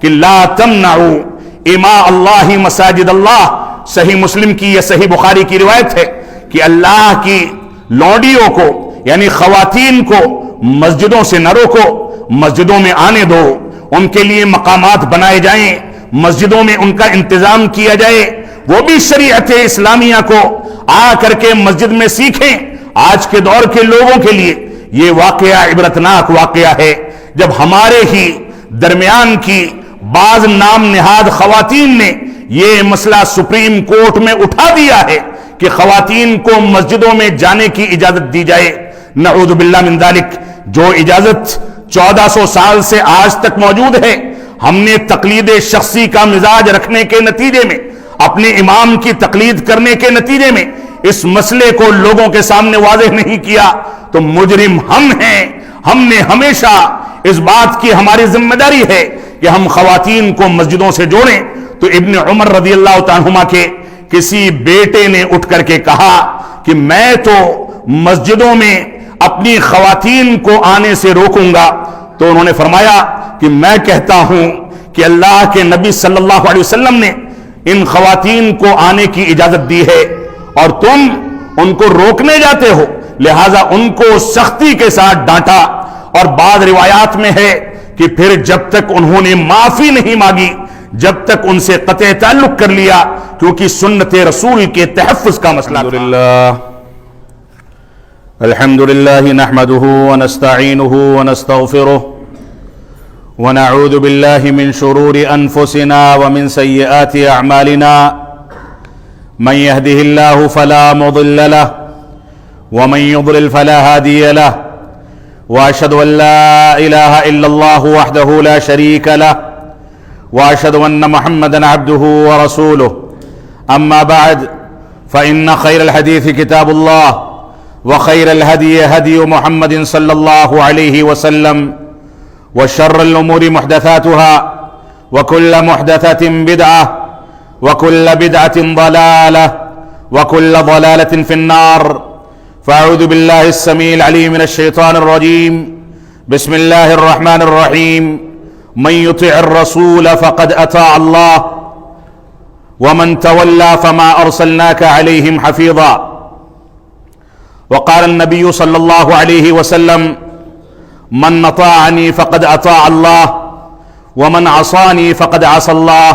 کہ لا تمنعوا اماء اللہ مساجد اللہ. صحیح مسلم کی یا صحیح بخاری کی روایت ہے کہ اللہ کی لونڈیوں کو یعنی خواتین کو مسجدوں سے نہ روکو، مسجدوں میں آنے دو، ان کے لیے مقامات بنائے جائیں، مسجدوں میں ان کا انتظام کیا جائے، وہ بھی شریعت اسلامیہ کو آ کر کے مسجد میں سیکھیں. آج کے دور کے لوگوں کے لیے یہ واقعہ عبرتناک واقعہ ہے جب ہمارے ہی درمیان کی بعض نام نہاد خواتین نے یہ مسئلہ سپریم کورٹ میں اٹھا دیا ہے کہ خواتین کو مسجدوں میں جانے کی اجازت دی جائے. نعوذ باللہ من ذالک. جو اجازت 1400 سال سے آج تک موجود ہے، ہم نے تقلید شخصی کا مزاج رکھنے کے نتیجے میں، اپنے امام کی تقلید کرنے کے نتیجے میں اس مسئلے کو لوگوں کے سامنے واضح نہیں کیا تو مجرم ہم ہیں. ہم نے ہمیشہ اس بات کی ہماری ذمہ داری ہے کہ ہم خواتین کو مسجدوں سے جوڑیں. تو ابن عمر رضی اللہ تعالیٰ عنہما کے کسی بیٹے نے اٹھ کر کے کہا کہ میں تو مسجدوں میں اپنی خواتین کو آنے سے روکوں گا. تو انہوں نے فرمایا کہ میں کہتا ہوں کہ اللہ کے نبی صلی اللہ علیہ وسلم نے ان خواتین کو آنے کی اجازت دی ہے اور تم ان کو روکنے جاتے ہو، لہذا ان کو سختی کے ساتھ ڈانٹا. اور بعض روایات میں ہے کہ پھر جب تک انہوں نے معافی نہیں مانگی، جب تک ان سے قطع تعلق کر لیا، کیونکہ سنت رسول کے تحفظ کا مسئلہ تھا. الحمد لله نحمده ونستعينه ونستغفره ونعوذ بالله من شرور أنفسنا ومن سيئات أعمالنا. من يهده الله فلا مضل له ومن يضلل فلا هادي له، وأشهد أن لا إله إلا الله وحده لا شريك له، وأشهد أن محمدا عبده ورسوله. أما بعد فإن خير الحديث كتاب الله، وخير الهدي هدي محمد صلى الله عليه وسلم، وشر الأمور محدثاتها، وكل محدثة بدعة، وكل بدعة ضلالة، وكل ضلالة في النار. فأعوذ بالله السميع العليم من الشيطان الرجيم. بسم الله الرحمن الرحيم. من يطع الرسول فقد أطاع الله، ومن تولى فما أرسلناك عليهم حفيظا. وقال النبي صلى الله عليه وسلم: من أطاعني فقد أطاع الله، ومن عصاني فقد عصى الله.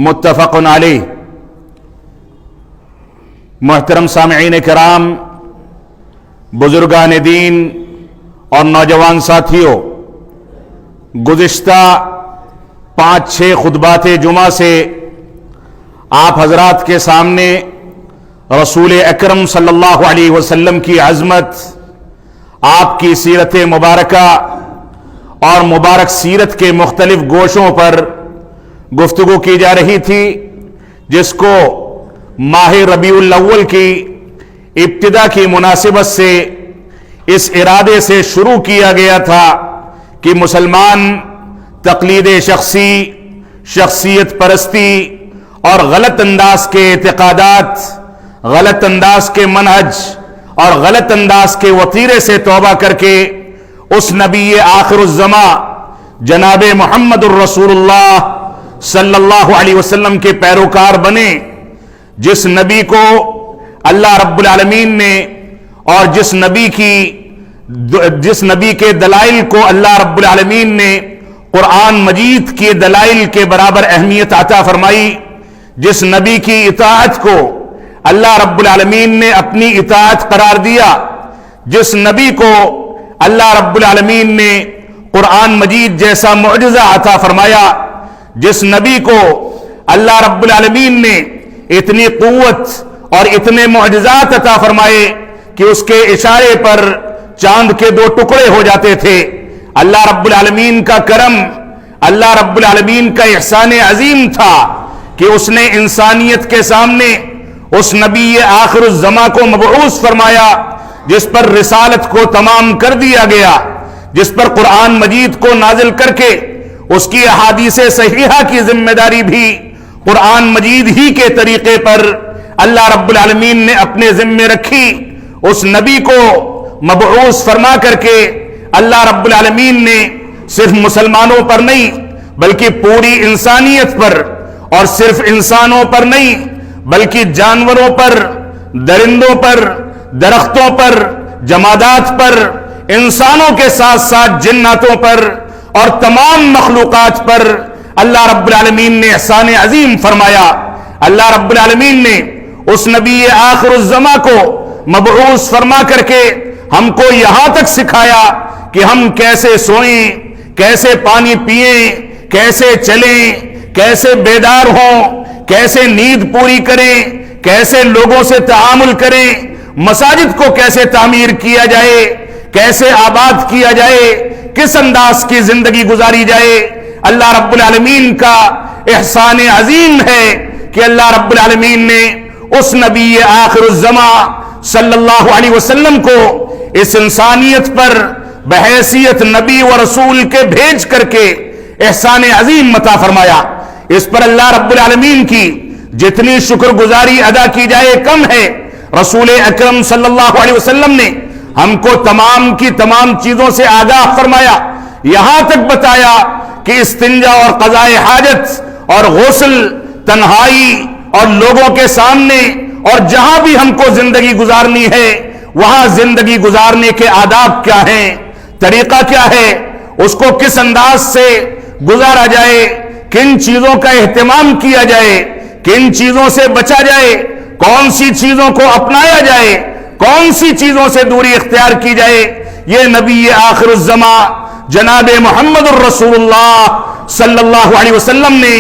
متفق علیہ. محترم سامعین کرام، بزرگان دین اور نوجوان ساتھیوں، گزشتہ 5-6 خطبات جمعہ سے آپ حضرات کے سامنے رسول اکرم صلی اللہ علیہ وسلم کی عظمت، آپ کی سیرت مبارکہ اور مبارک سیرت کے مختلف گوشوں پر گفتگو کی جا رہی تھی، جس کو ماہ ربیع الاول کی ابتدا کی مناسبت سے اس ارادے سے شروع کیا گیا تھا کہ مسلمان تقلید شخصی، شخصیت پرستی اور غلط انداز کے اعتقادات، غلط انداز کے منہج اور غلط انداز کے وتیرے سے توبہ کر کے اس نبی آخر الزماں جناب محمد الرسول اللہ صلی اللہ علیہ وسلم کے پیروکار بنے، جس نبی کو اللہ رب العالمین نے اور جس نبی کے دلائل کو اللہ رب العالمین نے قرآن مجید کے دلائل کے برابر اہمیت عطا فرمائی، جس نبی کی اطاعت کو اللہ رب العالمین نے اپنی اطاعت قرار دیا، جس نبی کو اللہ رب العالمین نے قرآن مجید جیسا معجزہ عطا فرمایا، جس نبی کو اللہ رب العالمین نے اتنی قوت اور اتنے معجزات عطا فرمائے کہ اس کے اشارے پر چاند کے 2 ٹکڑے ہو جاتے تھے. اللہ رب العالمین کا کرم، اللہ رب العالمین کا احسان عظیم تھا کہ اس نے انسانیت کے سامنے اس نبی آخر الزماں کو مبعوث فرمایا، جس پر رسالت کو تمام کر دیا گیا، جس پر قرآن مجید کو نازل کر کے اس کی احادیث صحیحہ کی ذمہ داری بھی قرآن مجید ہی کے طریقے پر اللہ رب العالمین نے اپنے ذمے رکھی. اس نبی کو مبعوث فرما کر کے اللہ رب العالمین نے صرف مسلمانوں پر نہیں بلکہ پوری انسانیت پر، اور صرف انسانوں پر نہیں بلکہ جانوروں پر، درندوں پر، درختوں پر، جمادات پر، انسانوں کے ساتھ ساتھ جناتوں پر اور تمام مخلوقات پر اللہ رب العالمین نے احسان عظیم فرمایا۔ اللہ رب العالمین نے اس نبی آخر الزماں کو مبعوث فرما کر کے ہم کو یہاں تک سکھایا کہ ہم کیسے سوئیں، کیسے پانی پئیں، کیسے چلیں، کیسے بیدار ہوں، کیسے نیند پوری کریں، کیسے لوگوں سے تعامل کریں، مساجد کو کیسے تعمیر کیا جائے، کیسے آباد کیا جائے، کس انداز کی زندگی گزاری جائے۔ اللہ رب العالمین کا احسان عظیم ہے کہ اللہ رب العالمین نے اس نبی آخر الزماں صلی اللہ علیہ وسلم کو اس انسانیت پر بحیثیت نبی و رسول کے بھیج کر کے احسان عظیم عطا فرمایا۔ اس پر اللہ رب العالمین کی جتنی شکر گزاری ادا کی جائے کم ہے۔ رسول اکرم صلی اللہ علیہ وسلم نے ہم کو تمام کی تمام چیزوں سے آگاہ فرمایا، یہاں تک بتایا کہ استنجا اور قضاء حاجت اور غسل، تنہائی اور لوگوں کے سامنے اور جہاں بھی ہم کو زندگی گزارنی ہے وہاں زندگی گزارنے کے آداب کیا ہیں، طریقہ کیا ہے، اس کو کس انداز سے گزارا جائے، کن چیزوں کا اہتمام کیا جائے، کن چیزوں سے بچا جائے، کون سی چیزوں کو اپنایا جائے، کون سی چیزوں سے دوری اختیار کی جائے، یہ نبی آخر الزماں جناب محمد الرسول اللہ صلی اللہ علیہ وسلم نے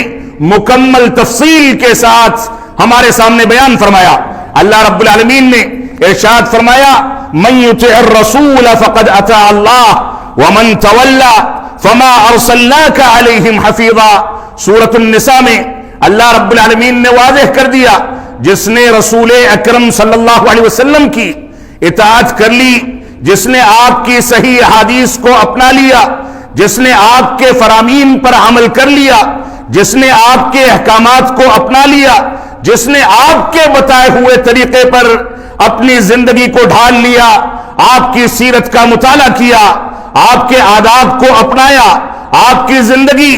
مکمل تفصیل کے ساتھ ہمارے سامنے بیان فرمایا۔ اللہ رب العالمین نے ارشاد فرمایا، من یطع الرسول فقد اطاع اللہ ومن تولی فما ارسلناک علیہم حفیظا۔ سورۃ النساء میں اللہ رب العالمین نے واضح کر دیا، جس نے رسول اکرم صلی اللہ علیہ وسلم کی اطاعت کر لی، جس نے آپ کی صحیح احادیث کو اپنا لیا، جس نے آپ کے فرامین پر عمل کر لیا، جس نے آپ کے احکامات کو اپنا لیا، جس نے آپ کے بتائے ہوئے طریقے پر اپنی زندگی کو ڈھال لیا، آپ کی سیرت کا مطالعہ کیا، آپ کے آداب کو اپنایا، آپ کی زندگی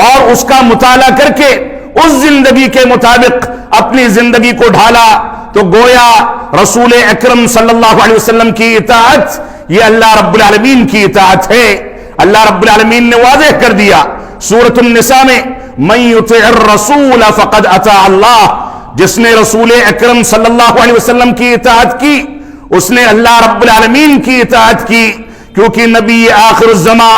اور اس کا مطالعہ کر کے اس زندگی کے مطابق اپنی زندگی کو ڈھالا، تو گویا رسول اکرم صلی اللہ علیہ وسلم کی اطاعت یہ اللہ رب العالمین کی اطاعت ہے۔ اللہ رب العالمین نے واضح کر دیا سورۃ النساء میں، من یطع الرسول فقد اطاع اللہ، جس نے رسول اکرم صلی اللہ علیہ وسلم کی اطاعت کی اس نے اللہ رب العالمین کی اطاعت کی، کیونکہ نبی آخر الزماں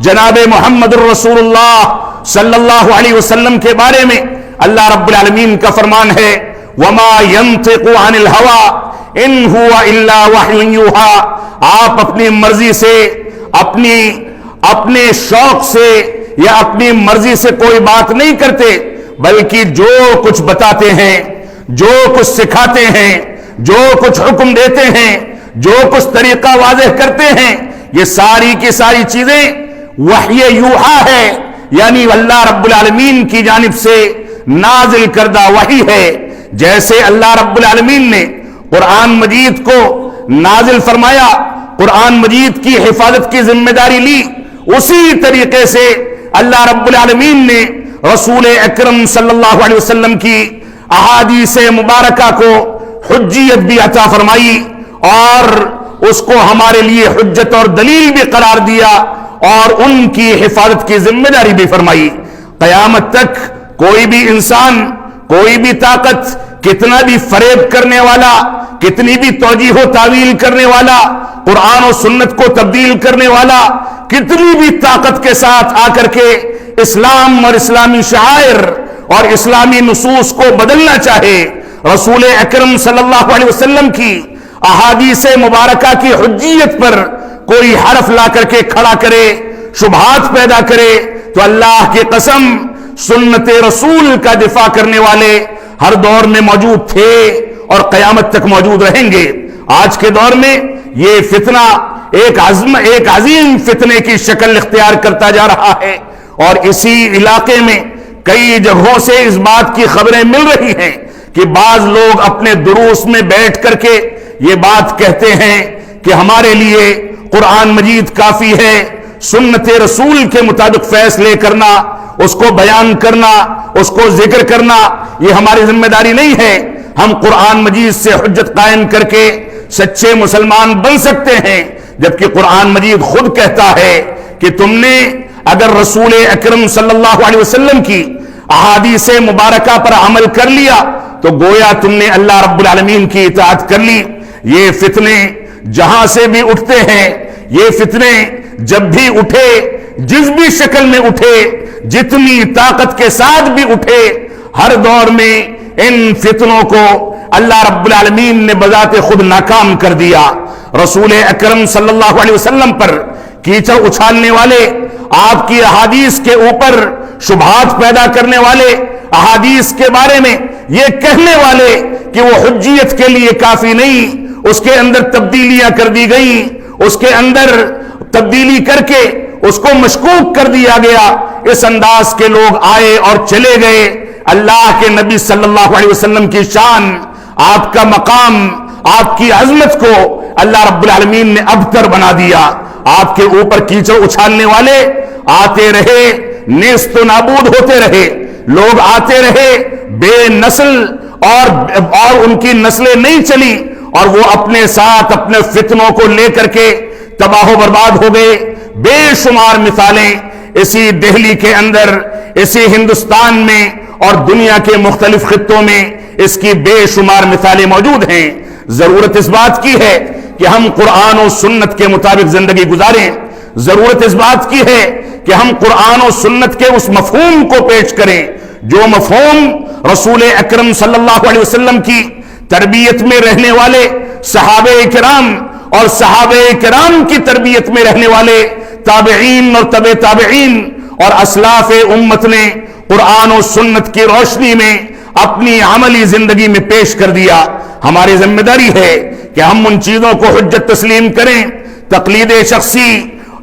جناب محمد الرسول اللہ صلی اللہ علیہ وسلم کے بارے میں اللہ رب العالمین کا فرمان ہے، وما ينطق عن الهوى ان هو الا وحی یوحى۔ آپ اپنی مرضی سے، اپنے شوق سے یا اپنی مرضی سے کوئی بات نہیں کرتے، بلکہ جو کچھ بتاتے ہیں، جو کچھ سکھاتے ہیں، جو کچھ حکم دیتے ہیں، جو کچھ طریقہ واضح کرتے ہیں، یہ ساری کی ساری چیزیں وحی یوحا ہے، یعنی اللہ رب العالمین کی جانب سے نازل کردہ وحی ہے۔ جیسے اللہ رب العالمین نے قرآن مجید کو نازل فرمایا، قرآن مجید کی حفاظت کی ذمہ داری لی، اسی طریقے سے اللہ رب العالمین نے رسول اکرم صلی اللہ علیہ وسلم کی احادیث مبارکہ کو حجیت بھی عطا فرمائی اور اس کو ہمارے لیے حجت اور دلیل بھی قرار دیا اور ان کی حفاظت کی ذمہ داری بھی فرمائی۔ قیامت تک کوئی بھی انسان، کوئی بھی طاقت، کتنا بھی فریب کرنے والا، کتنی بھی توجیہ و تعویل کرنے والا، قرآن و سنت کو تبدیل کرنے والا، کتنی بھی طاقت کے ساتھ آ کر کے اسلام اور اسلامی شعائر اور اسلامی نصوص کو بدلنا چاہے، رسول اکرم صلی اللہ علیہ وسلم کی احادیث مبارکہ کی حجیت پر کوئی حرف لا کر کے کھڑا کرے، شبہات پیدا کرے، تو اللہ کی قسم سنت رسول کا دفاع کرنے والے ہر دور میں موجود تھے اور قیامت تک موجود رہیں گے۔ آج کے دور میں یہ فتنہ ایک عظیم فتنے کی شکل اختیار کرتا جا رہا ہے، اور اسی علاقے میں کئی جگہوں سے اس بات کی خبریں مل رہی ہیں کہ بعض لوگ اپنے دروس میں بیٹھ کر کے یہ بات کہتے ہیں کہ ہمارے لیے قرآن مجید کافی ہے، سنت رسول کے مطابق فیصلے کرنا، اس کو بیان کرنا، اس کو ذکر کرنا، یہ ہماری ذمہ داری نہیں ہے۔ ہم قرآن مجید سے حجت قائم کر کے سچے مسلمان بن سکتے ہیں، جبکہ قرآن مجید خود کہتا ہے کہ تم نے اگر رسول اکرم صلی اللہ علیہ وسلم کی احادیث مبارکہ پر عمل کر لیا تو گویا تم نے اللہ رب العالمین کی اطاعت کر لی۔ یہ فتنے جہاں سے بھی اٹھتے ہیں، یہ فتنے جب بھی اٹھے، جس بھی شکل میں اٹھے، جتنی طاقت کے ساتھ بھی اٹھے، ہر دور میں ان فتنوں کو اللہ رب العالمین نے بذات خود ناکام کر دیا۔ رسول اکرم صلی اللہ علیہ وسلم پر کیچڑ اچھالنے والے، آپ کی احادیث کے اوپر شبہات پیدا کرنے والے، احادیث کے بارے میں یہ کہنے والے کہ وہ حجیت کے لیے کافی نہیں، اس کے اندر تبدیلیاں کر دی گئیں، اس کے اندر تبدیلی کر کے اس کو مشکوک کر دیا گیا، اس انداز کے لوگ آئے اور چلے گئے۔ اللہ کے نبی صلی اللہ علیہ وسلم کی شان، آپ کا مقام، آپ کی عظمت کو اللہ رب العالمین نے ابتر بنا دیا۔ آپ کے اوپر کیچڑ اچھالنے والے آتے رہے، نیست و نابود ہوتے رہے، لوگ آتے رہے، بے نسل اور ان کی نسلیں نہیں چلی، اور وہ اپنے ساتھ اپنے فتنوں کو لے کر کے تباہ و برباد ہو گئے۔ بے شمار مثالیں اسی دہلی کے اندر، اسی ہندوستان میں اور دنیا کے مختلف خطوں میں اس کی بے شمار مثالیں موجود ہیں۔ ضرورت اس بات کی ہے کہ ہم قرآن و سنت کے مطابق زندگی گزاریں، ضرورت اس بات کی ہے کہ ہم قرآن و سنت کے اس مفہوم کو پیش کریں جو مفہوم رسول اکرم صلی اللہ علیہ وسلم کی تربیت میں رہنے والے صحابہ کرام اور صحابہ کرام کی تربیت میں رہنے والے تابعین اور تبع تابعین اور اسلاف امت نے قرآن و سنت کی روشنی میں اپنی عملی زندگی میں پیش کر دیا۔ ہماری ذمہ داری ہے کہ ہم ان چیزوں کو حجت تسلیم کریں۔ تقلید شخصی،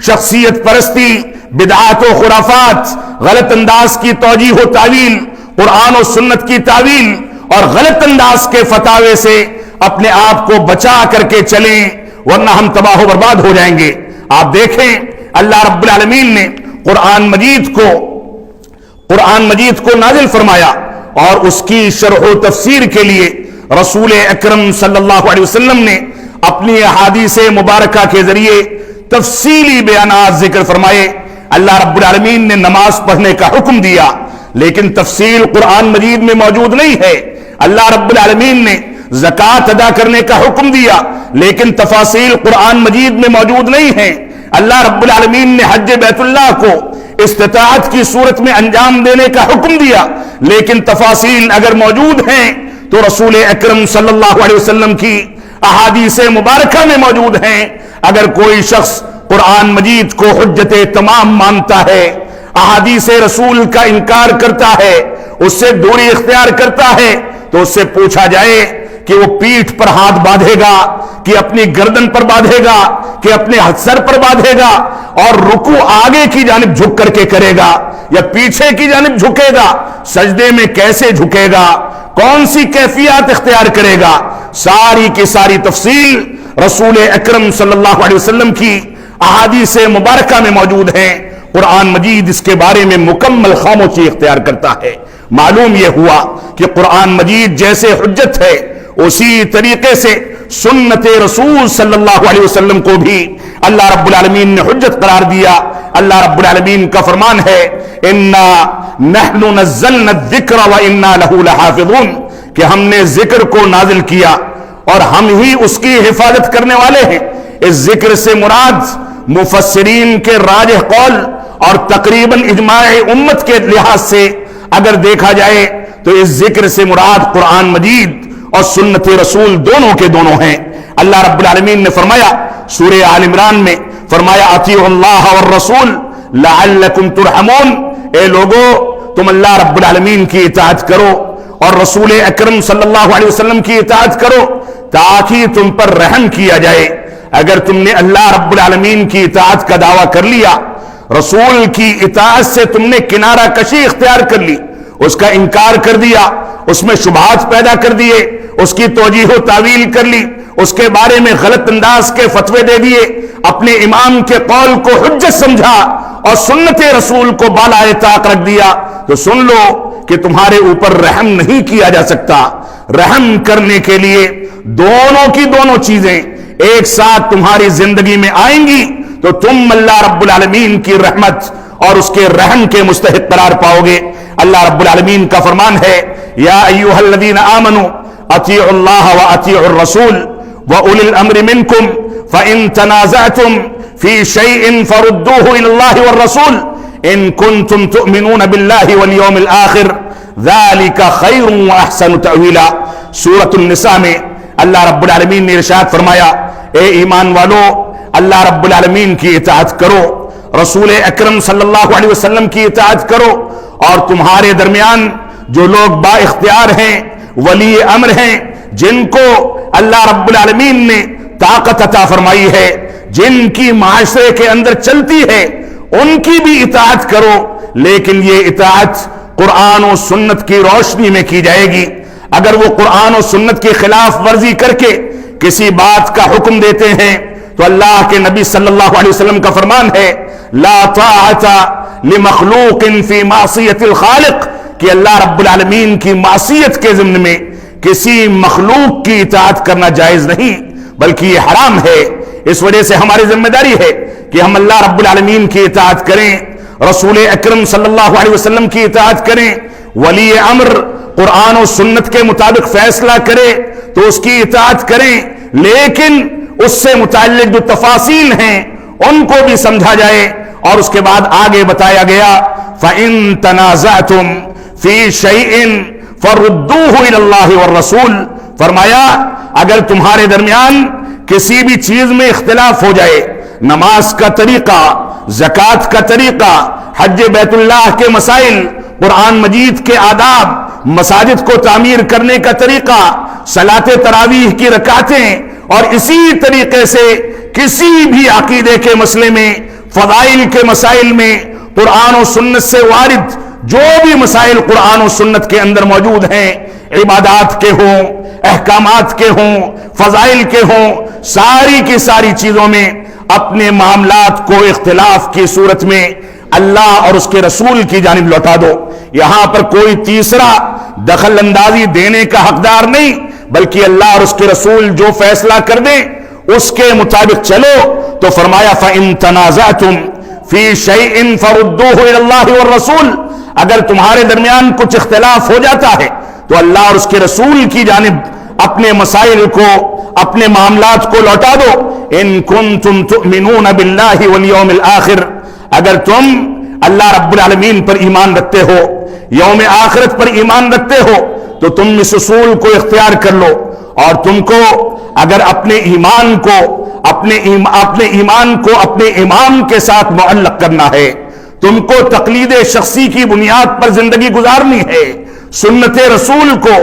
شخصیت پرستی، بدعات و خرافات، غلط انداز کی توجیہ و تعویل، قرآن و سنت کی تعویل اور غلط انداز کے فتاوے سے اپنے آپ کو بچا کر کے چلیں، ورنہ ہم تباہ و برباد ہو جائیں گے۔ آپ دیکھیں اللہ رب العالمین نے قرآن مجید کو نازل فرمایا اور اس کی شرح و تفسیر کے لیے رسول اکرم صلی اللہ علیہ وسلم نے اپنی احادیث مبارکہ کے ذریعے تفصیلی بیانات ذکر فرمائے۔ اللہ رب العالمین نے نماز پڑھنے کا حکم دیا، لیکن تفصیل قرآن مجید میں موجود نہیں ہے۔ اللہ رب العالمین نے زکوٰۃ ادا کرنے کا حکم دیا، لیکن تفاصیل قرآن مجید میں موجود نہیں ہیں۔ اللہ رب العالمین نے حج بیت اللہ کو استطاعت کی صورت میں انجام دینے کا حکم دیا، لیکن تفاصیل اگر موجود ہیں تو رسول اکرم صلی اللہ علیہ وسلم کی احادیث مبارکہ میں موجود ہیں۔ اگر کوئی شخص قرآن مجید کو حجت تمام مانتا ہے، احادیث رسول کا انکار کرتا ہے، اس سے دوری اختیار کرتا ہے، تو اس سے پوچھا جائے کہ وہ پیٹھ پر ہاتھ باندھے گا، کہ اپنی گردن پر باندھے گا، کہ اپنے سر پر باندھے گا، اور رکوع آگے کی جانب جھک کر کے کرے گا یا پیچھے کی جانب جھکے گا، سجدے میں کیسے جھکے گا، کون سی کیفیات اختیار کرے گا، ساری کی ساری تفصیل رسول اکرم صلی اللہ علیہ وسلم کی احادیث مبارکہ میں موجود ہیں۔ قرآن مجید اس کے بارے میں مکمل خاموشی اختیار کرتا ہے۔ معلوم یہ ہوا کہ قرآن مجید جیسے حجت ہے، اسی طریقے سے سنت رسول صلی اللہ علیہ وسلم کو بھی اللہ رب العالمین نے حجت قرار دیا۔ اللہ رب العالمین کا فرمان ہے انا نحن نزلنا الذکر وانا له لحافظون، کہ ہم نے ذکر کو نازل کیا اور ہم ہی اس کی حفاظت کرنے والے ہیں۔ اس ذکر سے مراد مفسرین کے راجح قول اور تقریباً اجماع امت کے لحاظ سے اگر دیکھا جائے تو اس ذکر سے مراد قرآن مجید اور سنت رسول دونوں کے دونوں ہیں۔ اللہ رب العالمین نے فرمایا سورہ آل عمران میں، فرمایا اطیعوا اللہ والرسول لعلکم ترحمون، اے لوگو تم اللہ رب العالمین کی اطاعت کرو اور رسول اکرم صلی اللہ علیہ وسلم کی اطاعت کرو تاکہ تم پر رحم کیا جائے۔ اگر تم نے اللہ رب العالمین کی اطاعت کا دعویٰ کر لیا، رسول کی اطاعت سے تم نے کنارہ کشی اختیار کر لی، اس کا انکار کر دیا اس میں شبہات پیدا کر دیے، اس کی توجیہ و تعویل کر لی، اس کے بارے میں غلط انداز کے فتوے دے دیے، اپنے امام کے قول کو حجت سمجھا اور سنت رسول کو بالائے طاق رکھ دیا، تو سن لو کہ تمہارے اوپر رحم نہیں کیا جا سکتا۔ رحم کرنے کے لیے دونوں کی دونوں چیزیں ایک ساتھ تمہاری زندگی میں آئیں گی تو تم اللہ رب العالمین کی رحمت اور اس کے رحم کے مستحق قرار پاؤ گے۔ اللہ رب العالمین کا فرمان ہے، یا ایھا الذین آمنوا اطیعوا اللہ واطیعوا الرسول واولی الامر منکم فان تنازعتم فی شیء فردوه الی اللہ والرسول ان کنتم تؤمنون باللہ والیوم الآخر ذالک خیر واحسن تأویلا۔ سورۃ النساء میں اللہ رب العالمین نے ارشاد فرمایا، اے ایمان والو، اللہ رب العالمین کی اطاعت کرو، رسول اکرم صلی اللہ علیہ وسلم کی اطاعت کرو، اور تمہارے درمیان جو لوگ با اختیار ہیں، ولی امر ہیں، جن کو اللہ رب العالمین نے طاقت عطا فرمائی ہے، جن کی معاشرے کے اندر چلتی ہے، ان کی بھی اطاعت کرو، لیکن یہ اطاعت قرآن و سنت کی روشنی میں کی جائے گی۔ اگر وہ قرآن و سنت کی خلاف ورزی کر کے کسی بات کا حکم دیتے ہیں تو اللہ کے نبی صلی اللہ علیہ وسلم کا فرمان ہے، لا طاعت لمخلوق فی معصیت الخالق، کہ اللہ رب العالمین کی معصیت کے ضمن میں کسی مخلوق کی اطاعت کرنا جائز نہیں، بلکہ یہ حرام ہے۔ اس وجہ سے ہماری ذمہ داری ہے کہ ہم اللہ رب العالمین کی اطاعت کریں، رسول اکرم صلی اللہ علیہ وسلم کی اطاعت کریں، ولی امر قرآن و سنت کے مطابق فیصلہ کرے تو اس کی اطاعت کریں، لیکن اس سے متعلق جو تفاصیل ہیں ان کو بھی سمجھا جائے۔ اور اس کے بعد آگے بتایا گیا، فَإِن تَنَازَعْتُمْ فِي شَيْءٍ فَرُدُّوهُ إِلَى اللَّهِ وَالرَّسُولِ، فرمایا اگر تمہارے درمیان کسی بھی چیز میں اختلاف ہو جائے، نماز کا طریقہ، زکوٰۃ کا طریقہ، حج بیت اللہ کے مسائل، قرآن مجید کے آداب، مساجد کو تعمیر کرنے کا طریقہ، صلاۃ تراویح کی رکعتیں، اور اسی طریقے سے کسی بھی عقیدے کے مسئلے میں، فضائل کے مسائل میں، قرآن و سنت سے وارد جو بھی مسائل قرآن و سنت کے اندر موجود ہیں، عبادات کے ہوں، احکامات کے ہوں، فضائل کے ہوں، ساری کی ساری چیزوں میں اپنے معاملات کو اختلاف کی صورت میں اللہ اور اس کے رسول کی جانب لوٹا دو۔ یہاں پر کوئی تیسرا دخل اندازی دینے کا حقدار نہیں، بلکہ اللہ اور اس کے رسول جو فیصلہ کر دیں اس کے مطابق چلو۔ تو فرمایا فَإِن تَنَازَعْتُمْ فِي شَيْءٍ فَرُدُّوهُ إِلَى اللَّهِ وَالرَّسُولِ، اگر تمہارے درمیان کچھ اختلاف ہو جاتا ہے تو اللہ اور اس کے رسول کی جانب اپنے مسائل کو، اپنے معاملات کو لوٹا دو۔ ان کنتم تؤمنون باللہ والیوم الآخر، اگر تم اللہ رب العالمین پر ایمان رکھتے ہو، یوم آخرت پر ایمان رکھتے ہو، تو تم اس اصول کو اختیار کر لو، اور تم کو اگر اپنے ایمان کو اپنے امام کے ساتھ معلق کرنا ہے، تم کو تقلید شخصی کی بنیاد پر زندگی گزارنی ہے، سنت رسول کو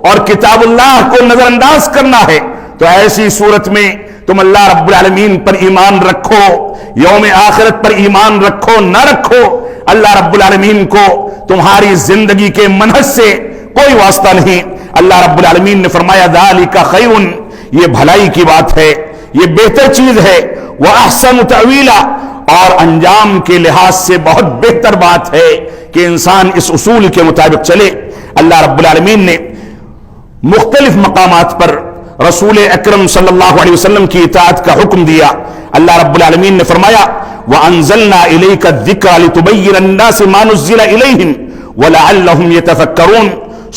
اور کتاب اللہ کو نظر انداز کرنا ہے، تو ایسی صورت میں تم اللہ رب العالمین پر ایمان رکھو، یوم آخرت پر ایمان رکھو نہ رکھو، اللہ رب العالمین کو تمہاری زندگی کے منہج سے کوئی واسطہ نہیں۔ اللہ رب العالمین نے فرمایا ذالک خیر، یہ بھلائی کی بات ہے، یہ بہتر چیز ہے، واحسن تأویلا، اور انجام کے لحاظ سے بہت بہتر بات ہے کہ انسان اس اصول کے مطابق چلے۔ اللہ رب العالمین نے مختلف مقامات پر رسول اکرم صلی اللہ علیہ وسلم کی اطاعت کا حکم دیا۔ اللہ رب العالمین نے فرمایا وَأَنزَلْنَا إِلَيْكَ الذِّكْرَ لِتُبَيِّنَ النَّاسِ مَا نُزِّلَ إِلَيْهِمْ وَلَعَلَّهُمْ يَتَفَكَّرُونَ۔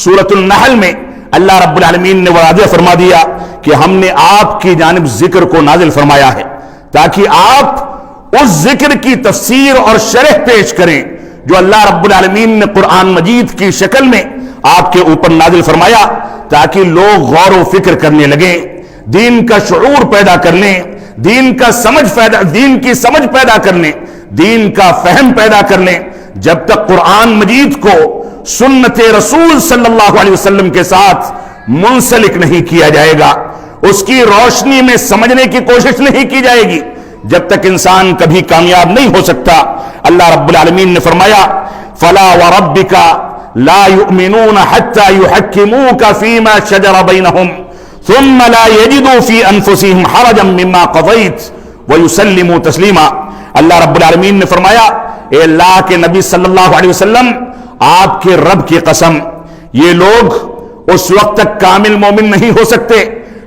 سورۃ النحل میں اللہ رب العالمین نے واضح فرما دیا کہ ہم نے آپ کی جانب ذکر کو نازل فرمایا ہے تاکہ آپ اس ذکر کی تفسیر اور شرح پیش کریں جو اللہ رب العالمین نے قرآن مجید کی شکل میں آپ کے اوپر نازل فرمایا، تاکہ لوگ غور و فکر کرنے لگیں، دین کا شعور پیدا کر لیں، دین کی سمجھ پیدا کر لیں، دین کا فہم پیدا کر لیں۔ جب تک قرآن مجید کو سنت رسول صلی اللہ علیہ وسلم کے ساتھ منسلک نہیں کیا جائے گا، اس کی روشنی میں سمجھنے کی کوشش نہیں کی جائے گی، جب تک انسان کبھی کامیاب نہیں ہو سکتا۔ اللہ رب العالمین نے فرمایا فَلَا وَرَبِّكَ لا يؤمنون حتى يحكموك فيما شجر بينهم ثم لا يجدوا في انفسهم حرجا مما قضيت ويسلموا تسلیما. اللہ رب العالمین نے فرمایا اے اللہ کے نبی صلی اللہ علیہ وسلم، آپ کے رب کی قسم، یہ لوگ اس وقت تک کامل مومن نہیں ہو سکتے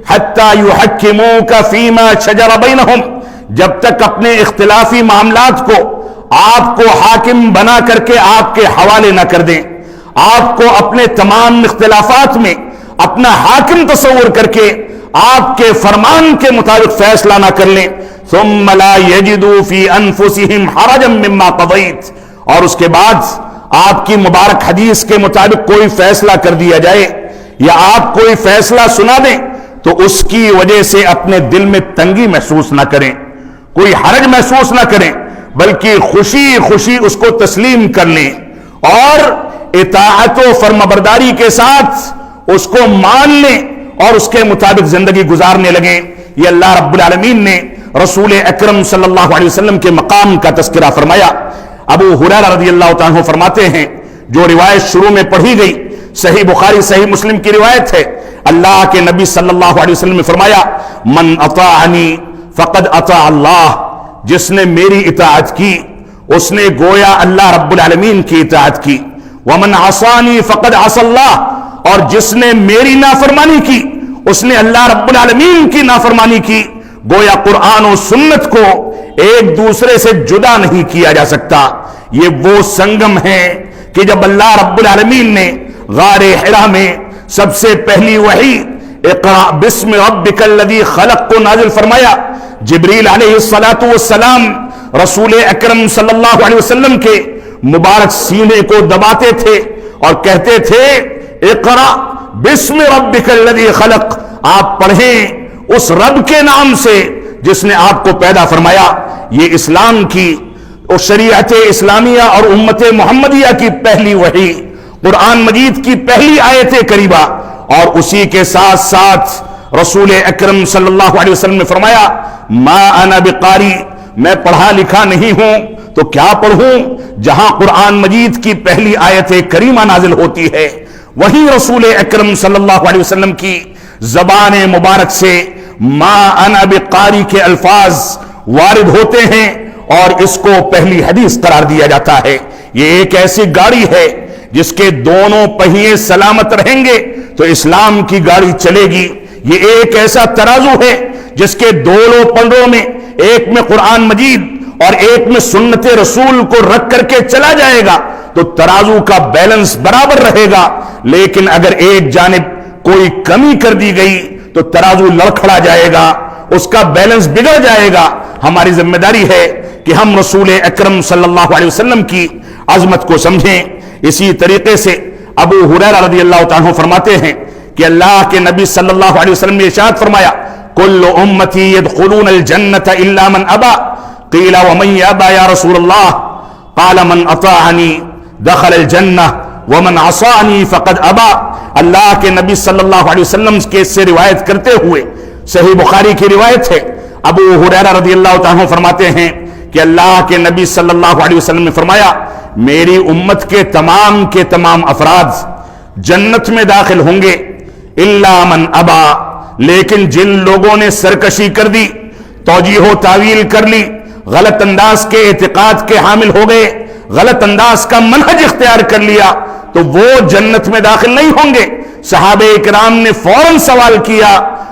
حتی یحکموک فیما شجر بینہم، جب تک اپنے اختلافی معاملات کو آپ کو حاکم بنا کر کے آپ کے حوالے نہ کر دیں، آپ کو اپنے تمام اختلافات میں اپنا حاکم تصور کر کے آپ کے فرمان کے مطابق فیصلہ نہ کر لیں. ثم لا يجدوا في انفسهم حرجا مما قضيت، اور اس کے بعد آپ کی مبارک حدیث کے مطابق کوئی فیصلہ کر دیا جائے یا آپ کوئی فیصلہ سنا دیں تو اس کی وجہ سے اپنے دل میں تنگی محسوس نہ کریں، کوئی حرج محسوس نہ کریں، بلکہ خوشی خوشی اس کو تسلیم کر لیں اور اطاعت و فرمانبرداری کے ساتھ اس کو مان لیں اور اس کے مطابق زندگی گزارنے لگیں. یہ اللہ رب العالمین نے رسول اکرم صلی اللہ علیہ وسلم کے مقام کا تذکرہ فرمایا. ابو ہریرہ رضی اللہ تعالیٰ عنہ فرماتے ہیں، جو روایت شروع میں پڑھی گئی صحیح بخاری صحیح مسلم کی روایت ہے، اللہ کے نبی صلی اللہ علیہ وسلم نے فرمایا من اطاعنی فقد اطاع اللہ، جس نے میری اطاعت کی اس نے گویا اللہ رب العالمین کی اطاعت کی. ومن عصانی فقد عصى اللہ، اور جس نے میری نافرمانی کی اس نے اللہ رب العالمین کی نافرمانی کی. گویا قرآن و سنت کو ایک دوسرے سے جدا نہیں کیا جا سکتا. یہ وہ سنگم ہے کہ جب اللہ رب العالمین نے غار حرا میں سب سے پہلی وحی اقرأ بسم ربک الذی خلق کو نازل فرمایا، جبریل علیہ السلام رسول اکرم صلی اللہ علیہ وسلم کے مبارک سینے کو دباتے تھے اور کہتے تھے اقرأ بسم ربک الذی خلق، آپ پڑھیں اس رب کے نام سے جس نے آپ کو پیدا فرمایا. یہ اسلام کی اور شریعت اسلامیہ اور امت محمدیہ کی پہلی وحی، قرآن مجید کی پہلی آیت کریمہ، اور اسی کے ساتھ ساتھ رسول اکرم صلی اللہ علیہ وسلم نے فرمایا ما انا بقاری، میں پڑھا لکھا نہیں ہوں تو کیا پڑھوں. جہاں قرآن مجید کی پہلی آیت کریمہ نازل ہوتی ہے وہیں رسول اکرم صلی اللہ علیہ وسلم کی زبان مبارک سے ما انا بقاری کے الفاظ وارد ہوتے ہیں اور اس کو پہلی حدیث قرار دیا جاتا ہے. یہ ایک ایسی گاڑی ہے جس کے دونوں پہیے سلامت رہیں گے تو اسلام کی گاڑی چلے گی. یہ ایک ایسا ترازو ہے جس کے دونوں پلڑوں میں ایک میں قرآن مجید اور ایک میں سنت رسول کو رکھ کر کے چلا جائے گا تو ترازو کا بیلنس برابر رہے گا. لیکن اگر ایک جانب کوئی کمی کر دی گئی تو ترازو لڑکھڑا جائے گا، اس کا بیلنس بگڑ جائے گا. ہماری ذمہ داری ہے کہ ہم رسول اکرم صلی اللہ علیہ وسلم کی عظمت کو سمجھیں. اسی طریقے سے ابو ہریرہ رضی اللہ تعالیٰ فرماتے ہیں کہ اللہ کے نبی صلی اللہ علیہ وسلم نے ارشاد فرمایا کل امتی يدخلون الجنة الا من ابا قیل ومن یابا یا رسول اللہ قال من اطاعنی دخل الجنہ ومن عصانی فقد ابا. اللہ کے نبی صلی اللہ علیہ وسلم کے سے روایت کرتے ہوئے صحیح بخاری کی روایت ہے، ابو ہریرہ رضی اللہ تعالیٰ فرماتے ہیں کہ اللہ کے نبی صلی اللہ علیہ وسلم نے فرمایا میری امت کے تمام افراد جنت میں داخل ہوں گے الا من ابا، لیکن جن لوگوں نے سرکشی کر دی، توجیہ و تعویل کر لی، غلط انداز کے اعتقاد کے حامل ہو گئے، غلط انداز کا منہج اختیار کر لیا تو وہ جنت میں داخل نہیں ہوں گے. صحابہ اکرام نے فوراً سوال کیا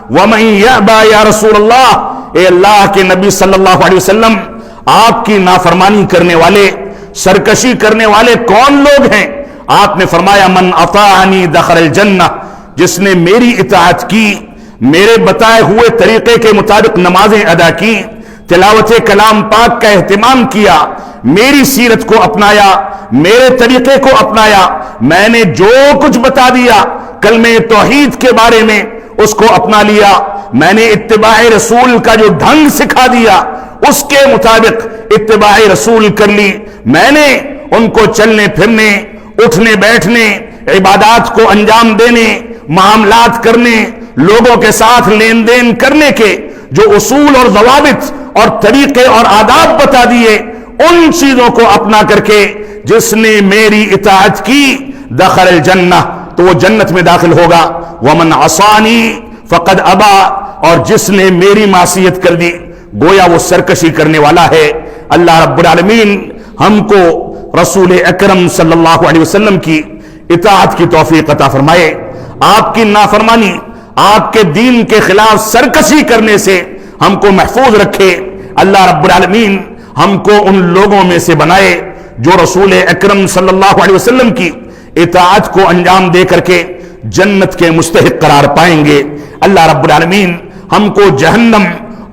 وَمَن يَأْبَى یا رسول اللہ، اے اللہ کے نبی صلی اللہ علیہ وسلم آپ کی نافرمانی کرنے والے، سرکشی کرنے والے کون لوگ ہیں؟ آپ نے فرمایا من اطاعنی دخل الجنہ، جس نے میری اطاعت کی، میرے بتائے ہوئے طریقے کے مطابق نمازیں ادا کی، تلاوت کلام پاک کا اہتمام کیا، میری سیرت کو اپنایا، میرے طریقے کو اپنایا، میں نے جو کچھ بتا دیا کلمہ توحید کے بارے میں اس کو اپنا لیا، میں نے اتباع رسول کا جو ڈھنگ سکھا دیا اس کے مطابق اتباع رسول کر لی، میں نے ان کو چلنے پھرنے، اٹھنے بیٹھنے، عبادات کو انجام دینے، معاملات کرنے، لوگوں کے ساتھ لین دین کرنے کے جو اصول اور ضوابط اور طریقے اور آداب بتا دیے، ان چیزوں کو اپنا کر کے جس نے میری اطاعت کی دخل الجنہ، تو وہ جنت میں داخل ہوگا، ومن عصانی فقد ابا، اور جس نے میری معصیت کر دی گویا وہ سرکشی کرنے والا ہے۔ اللہ رب العالمین ہم کو رسول اکرم صلی اللہ علیہ وسلم کی اطاعت کی توفیق عطا فرمائے، آپ کی نافرمانی، آپ کے دین کے خلاف سرکشی کرنے سے ہم کو محفوظ رکھے۔ اللہ رب العالمین ہم کو ان لوگوں میں سے بنائے جو رسول اکرم صلی اللہ علیہ وسلم کی اطاعت کو انجام دے کر کے جنت کے مستحق قرار پائیں گے۔ اللہ رب العالمین ہم کو جہنم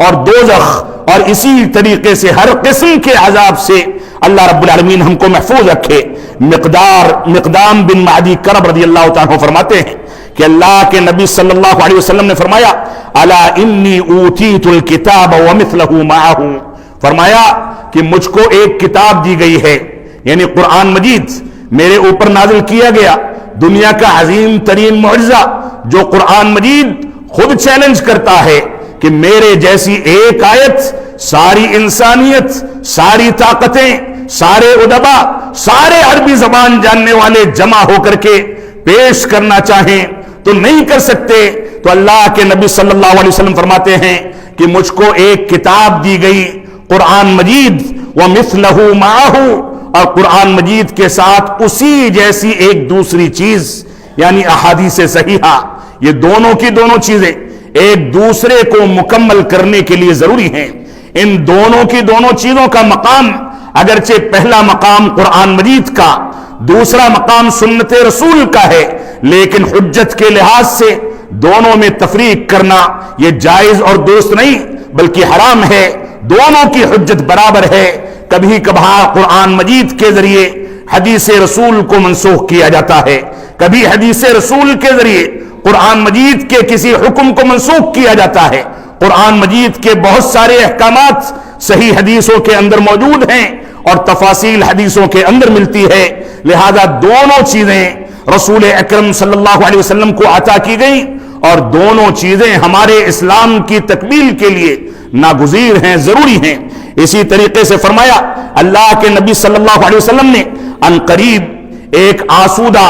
اور دوزخ اور اسی طریقے سے ہر قسم کے عذاب سے اللہ رب العالمین ہم کو محفوظ رکھے۔ مقدام بن معدی کرب رضی اللہ تعالیٰ عنہ فرماتے ہیں کہ اللہ کے نبی صلی اللہ علیہ وسلم نے فرمایا الا انی اوتیت الکتاب ومثلہ معہ، فرمایا کہ مجھ کو ایک کتاب دی گئی ہے، یعنی قرآن مجید میرے اوپر نازل کیا گیا، دنیا کا عظیم ترین معجزہ جو قرآن مجید خود چیلنج کرتا ہے کہ میرے جیسی ایک آیت ساری انسانیت، ساری طاقتیں، سارے ادبا، سارے عربی زبان جاننے والے جمع ہو کر کے پیش کرنا چاہیں تو نہیں کر سکتے۔ تو اللہ کے نبی صلی اللہ علیہ وسلم فرماتے ہیں کہ مجھ کو ایک کتاب دی گئی قرآن مجید، ومثلہ معہ، اور قرآن مجید کے ساتھ اسی جیسی ایک دوسری چیز یعنی احادیث صحیحہ، یہ دونوں کی دونوں چیزیں ایک دوسرے کو مکمل کرنے کے لیے ضروری ہیں۔ ان دونوں کی دونوں چیزوں کا مقام اگرچہ پہلا مقام قرآن مجید کا، دوسرا مقام سنت رسول کا ہے، لیکن حجت کے لحاظ سے دونوں میں تفریق کرنا یہ جائز اور درست نہیں بلکہ حرام ہے۔ دونوں کی حجت برابر ہے۔ کبھی کبھار قرآن مجید کے ذریعے حدیث رسول کو منسوخ کیا جاتا ہے، کبھی حدیث رسول کے ذریعے قرآن مجید کے کسی حکم کو منسوخ کیا جاتا ہے۔ قرآن مجید کے بہت سارے احکامات صحیح حدیثوں کے اندر موجود ہیں اور تفاصیل حدیثوں کے اندر ملتی ہے، لہذا دونوں چیزیں رسول اکرم صلی اللہ علیہ وسلم کو عطا کی گئی اور دونوں چیزیں ہمارے اسلام کی تکمیل کے لیے ناگزیر ہیں، ضروری ہیں۔ اسی طریقے سے فرمایا اللہ کے نبی صلی اللہ علیہ وسلم نے ان قریب ایک آسودہ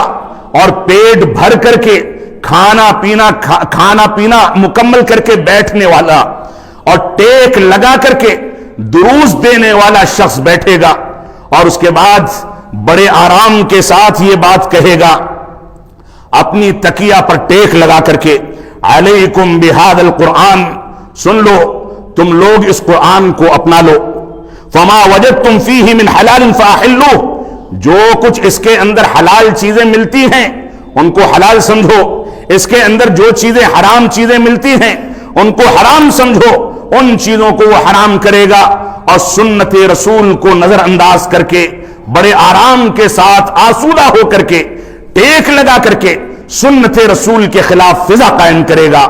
اور پیٹ بھر کر کے کھانا پینا مکمل کر کے بیٹھنے والا اور ٹیک لگا کر کے دروس دینے والا شخص بیٹھے گا اور اس کے بعد بڑے آرام کے ساتھ یہ بات کہے گا اپنی تکیہ پر ٹیک لگا کر کے علیکم بہذا القرآن، سن لو تم لوگ اس قرآن کو اپنا لو، فما وجدتم فیہ من حلال فاحلوہ، جو کچھ اس کے اندر حلال چیزیں ملتی ہیں ان کو حلال سمجھو، اس کے اندر جو چیزیں حرام چیزیں ملتی ہیں ان کو حرام سمجھو، ان چیزوں کو وہ حرام کرے گا اور سنت رسول کو نظر انداز کر کے بڑے آرام کے ساتھ آسودہ ہو کر کے ٹیک لگا کر کے سنت رسول کے خلاف فضا قائم کرے گا۔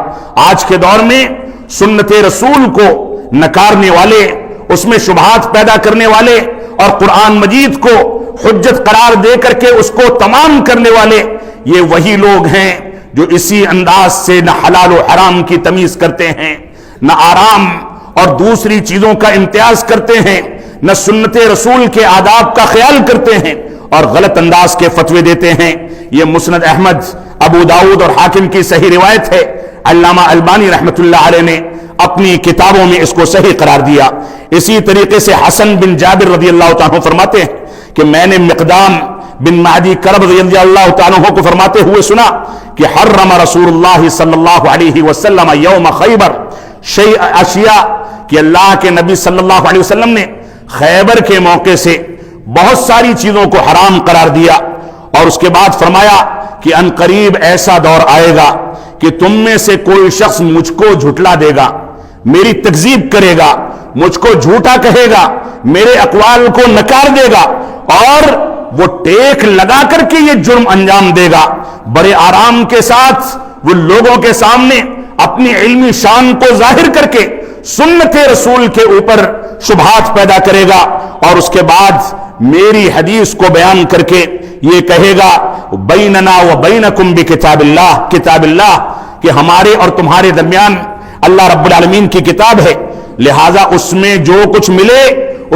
آج کے دور میں سنت رسول کو نکارنے والے، اس میں شبہات پیدا کرنے والے اور قرآن مجید کو حجت قرار دے کر کے اس کو تمام کرنے والے یہ وہی لوگ ہیں جو اسی انداز سے نہ حلال و حرام کی تمیز کرتے ہیں، نہ آرام اور دوسری چیزوں کا امتیاز کرتے ہیں، نہ سنت رسول کے آداب کا خیال کرتے ہیں اور غلط انداز کے فتوے دیتے ہیں۔ یہ مسند احمد، ابو داؤد اور حاکم کی صحیح روایت ہے۔ علامہ البانی رحمۃ اللہ علیہ نے اپنی کتابوں میں اس کو صحیح قرار دیا۔ اسی طریقے سے حسن بن جابر رضی اللہ تعالیٰ فرماتے ہیں کہ میں نے مقدام بن معدی کرب رضی اللہ تعالیٰ کو فرماتے ہوئے سنا کہ حرم رسول اللہ صلی اللہ علیہ وسلم یوم خیبر اشیاء، کہ اللہ کے نبی صلی اللہ علیہ وسلم نے خیبر کے موقع سے بہت ساری چیزوں کو حرام قرار دیا اور اس کے بعد فرمایا کہ ان قریب ایسا دور آئے گا کہ تم میں سے کوئی شخص مجھ کو جھٹلا دے گا، میری تکذیب کرے گا، مجھ کو جھوٹا کہے گا، میرے اقوال کو نکار دے گا اور وہ ٹیک لگا کر کے یہ جرم انجام دے گا، بڑے آرام کے ساتھ وہ لوگوں کے سامنے اپنی علمی شان کو ظاہر کر کے سنت رسول کے اوپر شبہات پیدا کرے گا اور اس کے بعد میری حدیث کو بیان کر کے یہ کہے گا بیننا و بینکم بکتاب اللہ، کتاب اللہ، کہ ہمارے اور تمہارے درمیان اللہ رب العالمین کی کتاب ہے، لہذا اس میں جو کچھ ملے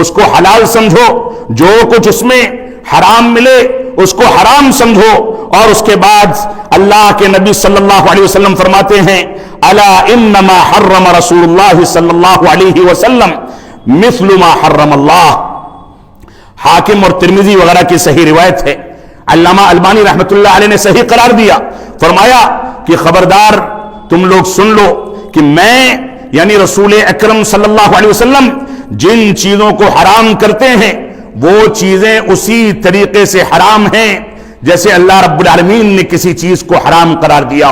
اس کو حلال سمجھو، جو کچھ اس میں حرام ملے اس کو حرام سمجھو، اور اس کے بعد اللہ کے نبی صلی اللہ علیہ وسلم فرماتے ہیں الا انما حرم رسول اللہ صلی اللہ علیہ وسلم مثل ما حرم اللہ۔ حاکم اور ترمذی وغیرہ کی صحیح روایت ہے، علامہ البانی رحمۃ اللہ علیہ نے صحیح قرار دیا، فرمایا کہ خبردار تم لوگ سن لو کہ میں یعنی رسول اکرم صلی اللہ علیہ وسلم جن چیزوں کو حرام کرتے ہیں وہ چیزیں اسی طریقے سے حرام ہیں جیسے اللہ رب العالمین نے کسی چیز کو حرام قرار دیا۔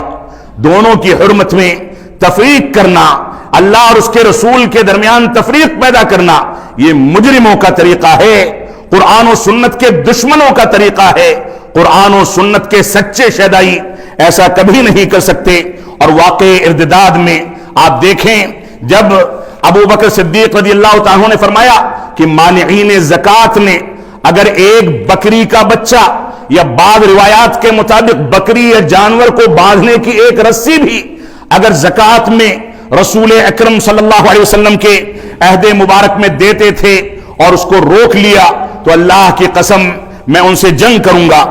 دونوں کی حرمت میں تفریق کرنا، اللہ اور اس کے رسول کے درمیان تفریق پیدا کرنا، یہ مجرموں کا طریقہ ہے، قرآن و سنت کے دشمنوں کا طریقہ ہے۔ قرآن و سنت کے سچے شیدائی ایسا کبھی نہیں کر سکتے۔ اور واقع ارتداد میں آپ دیکھیں، جب ابو بکر صدیق رضی اللہ تعالیٰ نے فرمایا کہ مانعین زکوٰۃ نے اگر ایک بکری کا بچہ یا بعض روایات کے مطابق بکری یا جانور کو باندھنے کی ایک رسی بھی اگر زکوٰۃ میں رسول اکرم صلی اللہ علیہ وسلم کے عہد مبارک میں دیتے تھے اور اس کو روک لیا تو اللہ کی قسم میں ان سے جنگ کروں گا۔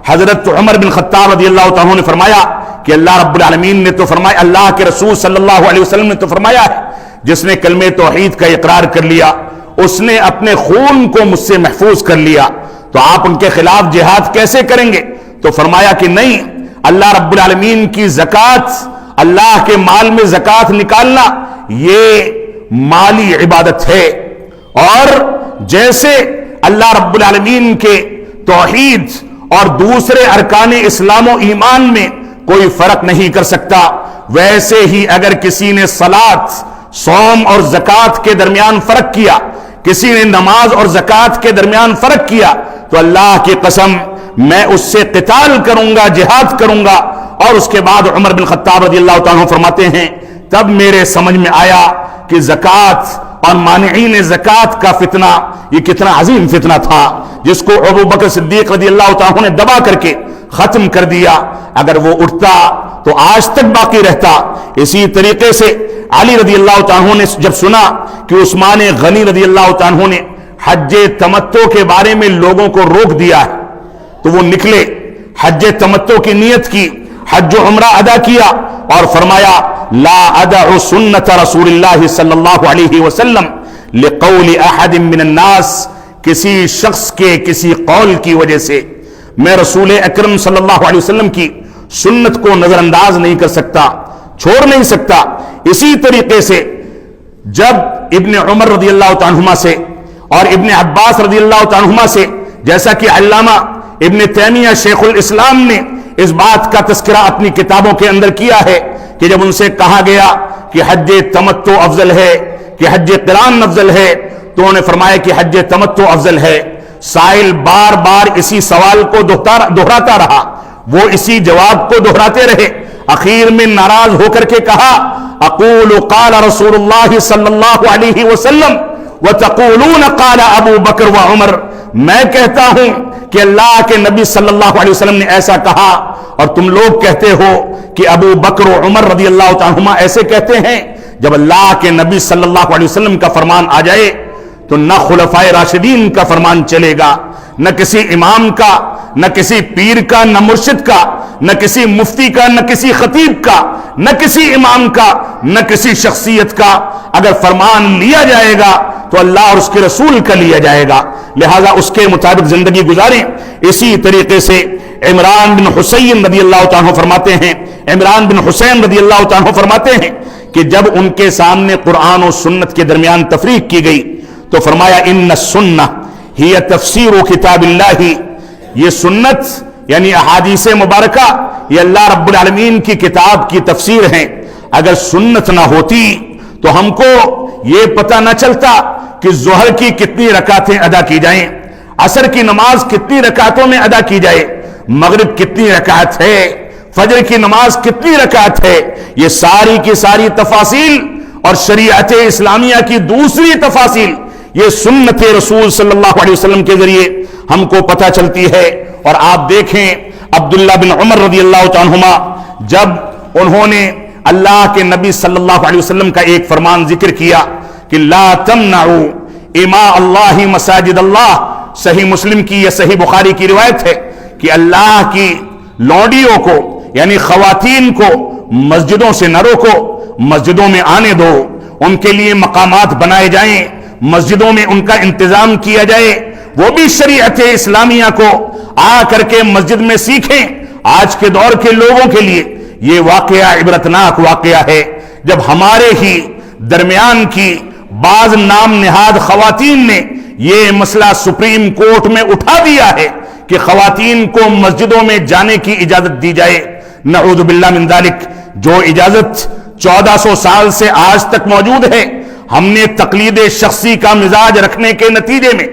حضرت عمر بن خطاب رضی اللہ تعالیٰ نے فرمایا کہ اللہ رب العالمین نے تو فرمایا، اللہ کے رسول صلی اللہ علیہ وسلم نے تو فرمایا ہے جس نے کلمہ توحید کا اقرار کر لیا اس نے اپنے خون کو مجھ سے محفوظ کر لیا، تو آپ ان کے خلاف جہاد کیسے کریں گے؟ تو فرمایا کہ نہیں، اللہ رب العالمین کی زکوٰۃ، اللہ کے مال میں زکوٰۃ نکالنا یہ مالی عبادت ہے، اور جیسے اللہ رب العالمین کے توحید اور دوسرے ارکان اسلام و ایمان میں کوئی فرق نہیں کر سکتا، ویسے ہی اگر کسی نے صلاۃ، صوم اور زکوٰۃ کے درمیان فرق کیا، کسی نے نماز اور زکوٰۃ کے درمیان فرق کیا تو اللہ کی قسم میں اس سے قتال کروں گا، جہاد کروں گا۔ اور اس کے بعد عمر بن خطاب رضی اللہ تعالیٰ فرماتے ہیں تب میرے سمجھ میں آیا کہ زکوٰۃ اور مانعین زکوٰۃ کا فتنہ یہ کتنا عظیم فتنہ تھا جس کو ابو بکر صدیق رضی اللہ تعالیٰ نے دبا کر کے ختم کر دیا۔ اگر وہ اٹھتا تو آج تک باقی رہتا۔ اسی طریقے سے علی رضی اللہ تعالیٰ نے جب سنا کہ عثمان غنی رضی اللہ تعالیٰ نے حج تمتع کے بارے میں لوگوں کو روک دیا ہے تو وہ نکلے، حج تمتع کی نیت کی، حج و عمرہ ادا کیا اور فرمایا لا ادع سنت رسول اللہ صلی اللہ علیہ وسلم لقول احد من الناس، کسی شخص کے کسی قول کی وجہ سے میں رسول اکرم صلی اللہ علیہ وسلم کی سنت کو نظر انداز نہیں کر سکتا، چھوڑ نہیں سکتا۔ اسی طریقے سے جب ابن عمر رضی اللہ عنہما سے اور ابن عباس رضی اللہ عنہما سے، جیسا کہ علامہ ابن تیمیہ شیخ الاسلام نے اس بات کا تذکرہ اپنی کتابوں کے اندر کیا ہے کہ جب ان سے کہا گیا کہ حج تمتع افضل ہے کہ حج قران افضل ہے تو انہوں نے فرمایا کہ حج تمتع افضل ہے۔ سائل بار بار اسی سوال کو دہراتا رہا، وہ اسی جواب کو دہراتے رہے، اخیر میں ناراض ہو کر کے کہا اقول قال رسول اللہ صلی اللہ علیہ وسلم وتقولون قال ابو بکر و عمر، میں کہتا ہوں کہ اللہ کے نبی صلی اللہ علیہ وسلم نے ایسا کہا اور تم لوگ کہتے ہو کہ ابو بکر و عمر رضی اللہ عنہما ایسے کہتے ہیں۔ جب اللہ کے نبی صلی اللہ علیہ وسلم کا فرمان آ جائے تو نہ خلفائے راشدین کا فرمان چلے گا، نہ کسی امام کا، نہ کسی پیر کا، نہ مرشد کا، نہ کسی مفتی کا، نہ کسی خطیب کا، نہ کسی امام کا، نہ کسی شخصیت کا۔ اگر فرمان لیا جائے گا تو اللہ اور اس کے رسول کا لیا جائے گا، لہذا اس کے مطابق زندگی گزاریں۔ اسی طریقے سے عمران بن حسین رضی اللہ عنہ فرماتے ہیں، عمران بن حسین رضی اللہ عنہ فرماتے ہیں کہ جب ان کے سامنے قرآن و سنت کے درمیان تفریق کی گئی تو فرمایا ان السنہ ہی تفسیر کتاب اللہ، یہ سنت یعنی احادیث مبارکہ یہ اللہ رب العالمین کی کتاب کی تفسیر ہیں۔ اگر سنت نہ ہوتی تو ہم کو یہ پتہ نہ چلتا کہ ظہر کی کتنی رکعتیں ادا کی جائیں، عصر کی نماز کتنی رکعتوں میں ادا کی جائے، مغرب کتنی رکعت ہے، فجر کی نماز کتنی رکعت ہے، یہ ساری کی ساری تفاصیل اور شریعت اسلامیہ کی دوسری تفاصیل یہ سنت رسول صلی اللہ علیہ وسلم کے ذریعے ہم کو پتہ چلتی ہے۔ اور آپ دیکھیں عبداللہ بن عمر رضی اللہ عنہما جب انہوں نے اللہ کے نبی صلی اللہ علیہ وسلم کا ایک فرمان ذکر کیا کہ لا تمنعوا اماء اللہ مساجد اللہ، صحیح مسلم کی یا صحیح بخاری کی روایت ہے کہ اللہ کی لونڈیوں کو یعنی خواتین کو مسجدوں سے نہ روکو، مسجدوں میں آنے دو، ان کے لیے مقامات بنائے جائیں، مسجدوں میں ان کا انتظام کیا جائے، وہ بھی شریعت اسلامیہ کو آ کر کے مسجد میں سیکھیں۔ آج کے دور کے لوگوں کے لیے یہ واقعہ عبرتناک واقعہ ہے جب ہمارے ہی درمیان کی بعض نام نہاد خواتین نے یہ مسئلہ سپریم کورٹ میں اٹھا دیا ہے کہ خواتین کو مسجدوں میں جانے کی اجازت دی جائے۔ نعوذ باللہ من ذالک، جو اجازت 1400 سال سے آج تک موجود ہے، ہم نے تقلید شخصی کا مزاج رکھنے کے نتیجے میں،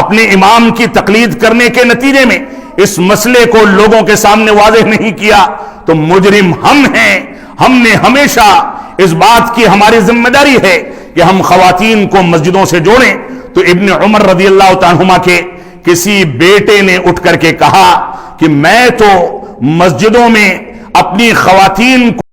اپنے امام کی تقلید کرنے کے نتیجے میں اس مسئلے کو لوگوں کے سامنے واضح نہیں کیا تو مجرم ہم ہیں۔ ہم نے ہمیشہ اس بات کی ہماری ذمہ داری ہے کہ ہم خواتین کو مسجدوں سے جوڑیں۔ تو ابن عمر رضی اللہ تعالیٰ عنہما کے کسی بیٹے نے اٹھ کر کے کہا کہ میں تو مسجدوں میں اپنی خواتین کو